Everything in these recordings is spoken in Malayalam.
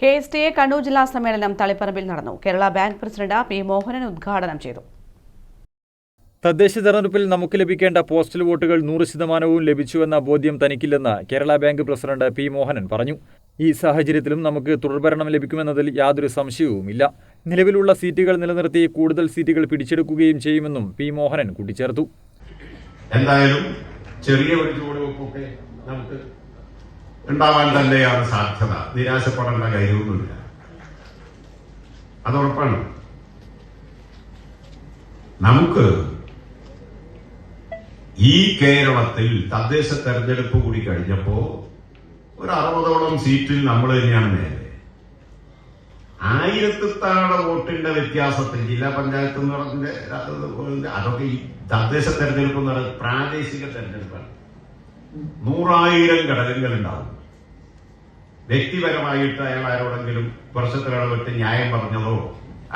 KSTA കണ്ണൂർ ജില്ലാ സമ്മേളനം തളിപ്പറമ്പിൽ നടന്നു. Kerala bank president P Mohanan ഉദ്ഘാടനം ചെയ്തു. തദ്ദേശ തെരഞ്ഞെടുപ്പിൽ നമുക്ക് ലഭിക്കേണ്ട പോസ്റ്റൽ വോട്ടുകൾ 100% ലഭിച്ചുവെന്ന ബോധ്യം തനിക്കില്ലെന്ന് Kerala bank president P Mohanan പറഞ്ഞു. ഈ സാഹചര്യത്തിലും നമുക്ക് തുടർഭരണം ലഭിക്കുമെന്നതിൽ യാതൊരു സംശയവുമില്ല. നിലവിലുള്ള സീറ്റുകൾ നിലനിർത്തി കൂടുതൽ സീറ്റുകൾ പിടിച്ചെടുക്കുകയും ചെയ്യുമെന്നും പി മോഹനൻ കൂട്ടിച്ചേർത്തു. എന്തായാലും ചെറിയ ഒരു ചുവടുവെപ്പൊക്കെ നമുക്ക് ഉണ്ടാവാൻ തന്നെയാണ് സാധ്യത. നിരാശപ്പെടേണ്ട കാര്യമൊന്നുമില്ല, അതുറപ്പാണ്. നമുക്ക് ഈ കേരളത്തിൽ തദ്ദേശ തെരഞ്ഞെടുപ്പ് കൂടി കഴിഞ്ഞപ്പോ ഒരു 60ഓളം സീറ്റിൽ നമ്മൾ തന്നെയാണ് മേലെ. 1000 താഴെ വോട്ടിന്റെ വ്യത്യാസത്തിൽ ജില്ലാ പഞ്ചായത്ത് എന്ന് പറഞ്ഞ അതൊക്കെ ഈ തദ്ദേശ തെരഞ്ഞെടുപ്പ് എന്ന് പറയുന്നത് പ്രാദേശിക തെരഞ്ഞെടുപ്പാണ്. 100,000 ഘടകങ്ങൾ ഉണ്ടാവും. വ്യക്തിപരമായിട്ട് അയാൾ ആരോടെങ്കിലും വർഷത്തിലിടവിട്ട് ന്യായം പറഞ്ഞതോ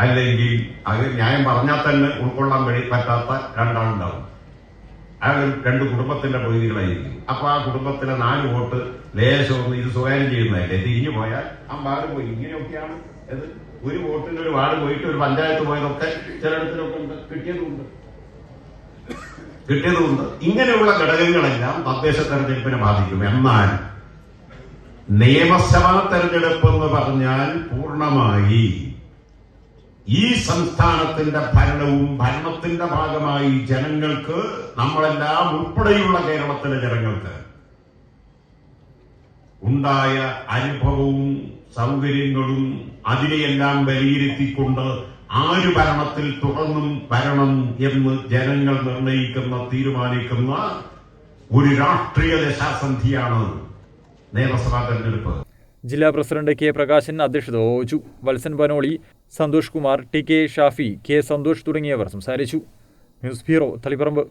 അല്ലെങ്കിൽ അത് ന്യായം പറഞ്ഞാൽ തന്നെ ഉൾക്കൊള്ളാൻ പറ്റാത്ത രണ്ടാളുണ്ടാവും. അയാൾ 2 കുടുംബത്തിന്റെ പ്രതിനിധികളായിരിക്കും. അപ്പൊ ആ കുടുംബത്തിലെ 4 വോട്ട് ലേശമൊന്നും ഇത് സ്വകാര്യം ചെയ്യുന്നതല്ലേ, തിരിഞ്ഞു പോയാൽ ആ വാർഡ് പോയി. ഇങ്ങനെയൊക്കെയാണ് ഇത്. ഒരു വോട്ടിന്റെ ഒരു വാർഡ് പോയിട്ട് ഒരു പഞ്ചായത്ത് പോയതൊക്കെ ചിലയിടത്തിലൊക്കെ ഉണ്ട്, കിട്ടിയതുമുണ്ട്. ഇങ്ങനെയുള്ള ഘടകങ്ങളെല്ലാം തദ്ദേശ തെരഞ്ഞെടുപ്പിനെ ബാധിക്കും. എന്നാൽ നിയമസഭാ തെരഞ്ഞെടുപ്പ് എന്ന് പറഞ്ഞാൽ പൂർണ്ണമായി ഈ സംസ്ഥാനത്തിന്റെ ഭരണവും ഭരണത്തിന്റെ ഭാഗമായി ജനങ്ങൾക്ക്, നമ്മളെല്ലാം ഉൾപ്പെടെയുള്ള കേരളത്തിലെ ജനങ്ങൾക്ക് ഉണ്ടായ അനുഭവവും സൗകര്യങ്ങളും അതിനെയെല്ലാം വിലയിരുത്തിക്കൊണ്ട് ആര് ഭരണത്തിൽ തുടർന്നും വരണം എന്ന് ജനങ്ങൾ തീരുമാനിക്കുന്ന ഒരു രാഷ്ട്രീയ ദശാസന്ധിയാണ് നിയമസഭാ തെരഞ്ഞെടുപ്പ്. ജില്ലാ പ്രസിഡന്റ് കെ പ്രകാശൻ അധ്യക്ഷത വഹിച്ചു. Valsan Banoli, Santhosh Kumar, T K Shafi, K Santhosh തുടങ്ങിയവർ സംസാരിച്ചു. News bureau, Taliparamba.